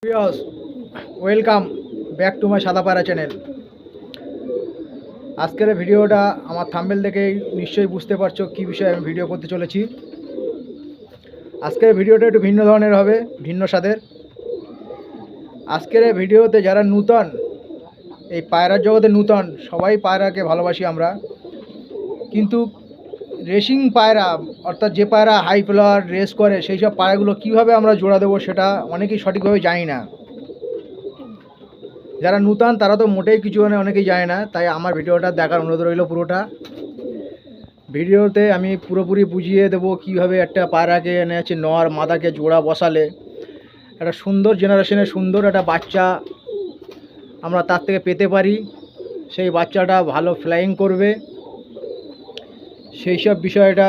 Viewers, welcome back to my সাদা পায়রা channel. আজকের ভিডিওটা আমার থাম্বনেল দেখেই নিশ্চয়ই বুঝতে পারছো কী বিষয়ে আমি ভিডিও করতে চলেছি। আজকের ভিডিওটা একটু ভিন্ন ধরনের হবে, ভিন্ন স্বাদের। আজকের ভিডিওতে যারা নূতন, এই পায়রার জগতে নূতন, সবাই পায়রাকে ভালোবাসি আমরা, কিন্তু রেসিং পায়রা অর্থাৎ যে পায়রা হাই ফ্লাওয়ার রেস করে সেই সব পায়রাগুলো কীভাবে আমরা জোড়া দেবো সেটা অনেকেই সঠিকভাবে জানি না। যারা নূতন তারা তো মোটেই কিছু অনেকেই জানে না, তাই আমার ভিডিওটা দেখার অনুরোধ রইল। পুরোটা ভিডিওতে আমি পুরোপুরি বুঝিয়ে দেবো কীভাবে একটা পায়রাকে এনেছে নর মাদাকে জোড়া বসালে একটা সুন্দর জেনারেশনের সুন্দর একটা বাচ্চা আমরা তার থেকে পেতে পারি, সেই বাচ্চাটা ভালো ফ্লাইং করবে, সেই সব বিষয়টা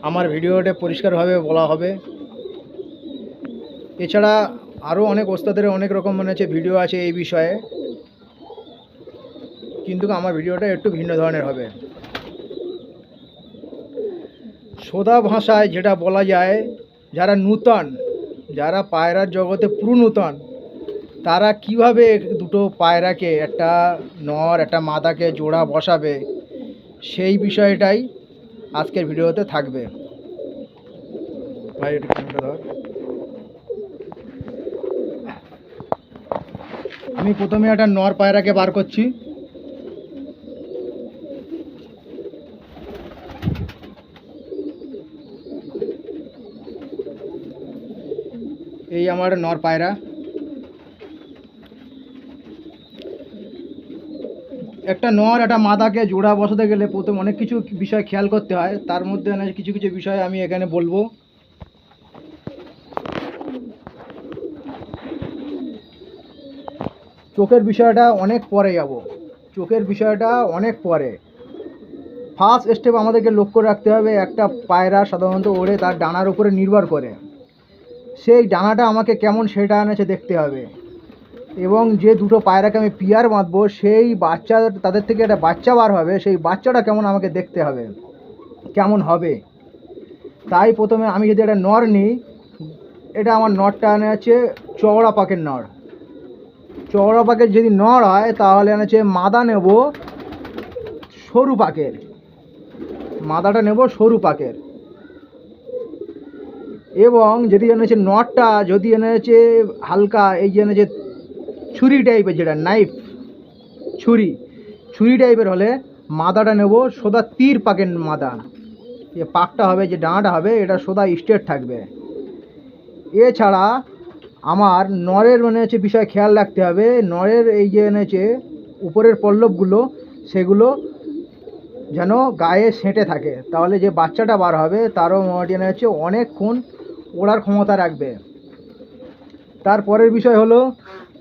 আমার ভিডিওতে পরিষ্কারভাবে বলা হবে। এছাড়া আরও অনেক ওস্তাদের অনেক রকম ভিডিও আছে এই বিষয়ে, কিন্তু আমার ভিডিওটা একটু ভিন্ন ধরনের হবে। সোদা ভাষায় যেটা বলা যায়, যারা নূতন, যারা পায়রার জগতে পুরো নূতন, তারা কিভাবে দুটো পায়রাকে, একটা নর একটা মাদাকে জোড়া বসাবে, সেই বিষয়টাই আজকের ভিডিওতে থাকবে। ভাই একটু ক্যামেরাটা ধর। আমি প্রথমে একটা নর পায়রাকে বার করছি। এই আমার নর পায়রা। একটা নর একটা মাদাকে জোড়া বসাতে গেলে প্রথম অনেক কিছু বিষয় খেয়াল করতে হয়, তার মধ্যে কিছু কিছু বিষয় আমি এখানে বলবো। চোখের বিষয়টা অনেক পরে যাব, চোখের বিষয়টা অনেক পরে। ফার্স্ট স্টেপ আমাদেরকে লক্ষ্য রাখতে হবে, একটা পায়রা সাধারণত ওড়ে তার ডানার উপরে নির্ভর করে, সেই ডানাটা আমাকে কেমন সেটা দেখতে হবে। এবং যে দুটো পায়রাকে আমি পিয়ার বাঁধবো, সেই বাচ্চা, তাদের থেকে একটা বাচ্চা বার হবে, সেই বাচ্চাটা কেমন আমাকে দেখতে হবে, কেমন হবে। তাই প্রথমে আমি যদি একটা নর নিই, এটা আমার নরটা চওড়া পাকের নর। চওড়া পাকের যদি নর হয় তাহলে মাদা নেব সরু পাকের, মাদাটা নেব সরু পাকের। এবং যদি নটটা যদি হালকা এই যে ছুরি টাইপের, যেটা নাইফ ছুরি টাইপের হলে মাদাটা নেব সোদা তীর পাকের মাদা। যে পাকটা হবে, যে ডানাটা হবে, এটা সোদা স্ট্রেট থাকবে। এছাড়া আমার নরের বিষয় খেয়াল রাখতে হবে, নরের এই যে উপরের পল্লবগুলো, সেগুলো যেন গায়ে সেঁটে থাকে, তাহলে যে বাচ্চাটা বার হবে তারও মোটামুটি অনেকক্ষণ ওড়ার ক্ষমতা রাখবে। তারপরের বিষয় হলো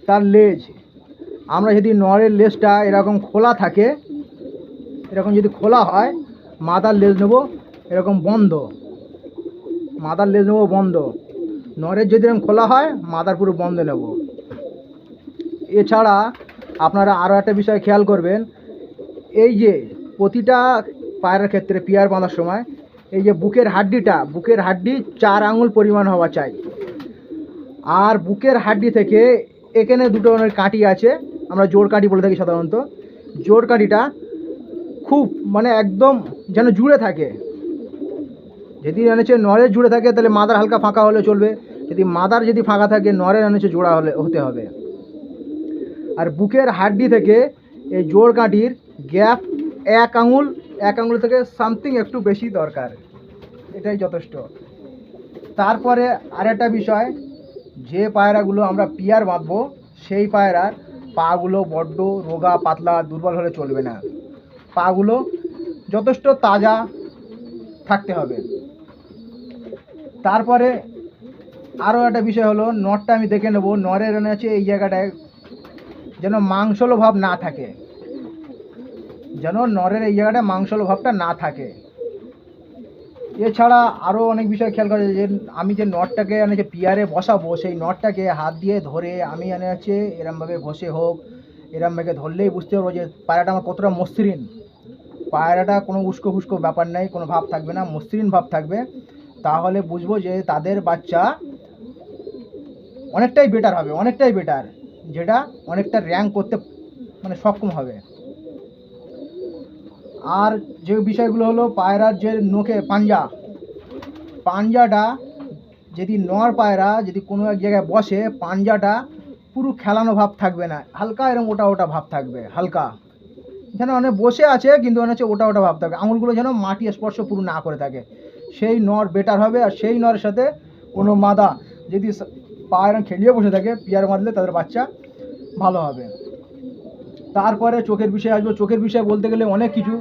তার লেজ। আমরা যদি নরের লেজটা এরকম খোলা থাকে, এরকম যদি খোলা হয়, মাদার লেজ নেব এরকম বন্ধ, মাদার লেজ নেব বন্ধ। নরের যদি এরকম খোলা হয়, মাদার পুরো বন্ধ নেব। এছাড়া আপনারা আরও একটা বিষয় খেয়াল করবেন, এই যে প্রতিটা পায়রার ক্ষেত্রে পিয়ার বাঁধার সময় এই যে বুকের হাড্ডি 4 আঙুল পরিমাণ হওয়া চাই। আর বুকের হাড্ডি থেকে এখানে দুটো কাঁটি আছে, আমরা জোড় কাঁটি বলে থাকি সাধারণত। জোড় কাঁটিটা খুব একদম যেন জুড়ে থাকে। যদি নরের জুড়ে থাকে তাহলে মাদার হালকা ফাঁকা হলে চলবে, যদি মাদার যদি ফাঁকা থাকে নরের জোড়া হতে হবে। আর বুকের হাড্ডি থেকে এই জোড় কাঁটির গ্যাপ 1 আঙুল থেকে সামথিং একটু বেশি দরকার, এটাই যথেষ্ট। তারপরে আরেকটা বিষয়, যে পায়রাগুলো আমরা পিয়ার বাঁধবো সেই পায়রার পাগুলো বড্ড রোগা পাতলা দুর্বল হলে চলবে না, পাগুলো যথেষ্ট তাজা থাকতে হবে। তারপরে আরও একটা বিষয় হলো, নরটা আমি দেখে নেব, নরের এই জায়গাটায় যেন মাংসল ভাব না থাকে, যেন নরের এই জায়গাটায় মাংসল ভাবটা না থাকে। এছাড়া আরও অনেক বিষয় খেয়াল করা যায়, যে আমি যে নটটাকে পিয়ারে বসাবো, সেই নটটাকে হাত দিয়ে ধরে আমি এরমভাবে ঘষে হোক, এরমভাবে ধরলেই বুঝতে পারবো যে পায়রাটা আমার কতটা মসৃণ। পায়রাটা কোনো উস্কো ফুস্কো ব্যাপার নেই, কোনো ভাব থাকবে না, মসৃণ ভাব থাকবে। তাহলে বুঝবো যে তাদের বাচ্চা অনেকটাই বেটার হবে, অনেকটাই বেটার, যেটা অনেকটা র্যাঙ্ক করতে মানে সক্ষম হবে। আর যে বিষয়গুলো হলো পায়রার যে নোকে পাঞ্জাটা যদি নর পায়রা যদি কোনো এক জায়গায় বসে, পাঞ্জাটা পুরো খেলানো ভাব থাকবে না, হালকা এরকম ওটা ওটা ভাব থাকবে, হালকা যেন অনেক বসে আছে কিন্তু মনে হচ্ছে ওটা ওটা ভাব থাকবে, আঙুলগুলো যেন মাটি স্পর্শ পুরো না করে থাকে, সেই নর বেটার হবে। আর সেই নরের সাথে কোনো মাদা যদি পায়রা খেলিয়ে বসে থাকে, পিয়ার মারলে তাদের বাচ্চা ভালো হবে। তারপরে চোখের বিষয়ে আসবো। চোখের বিষয়ে বলতে গেলে অনেক কিছু,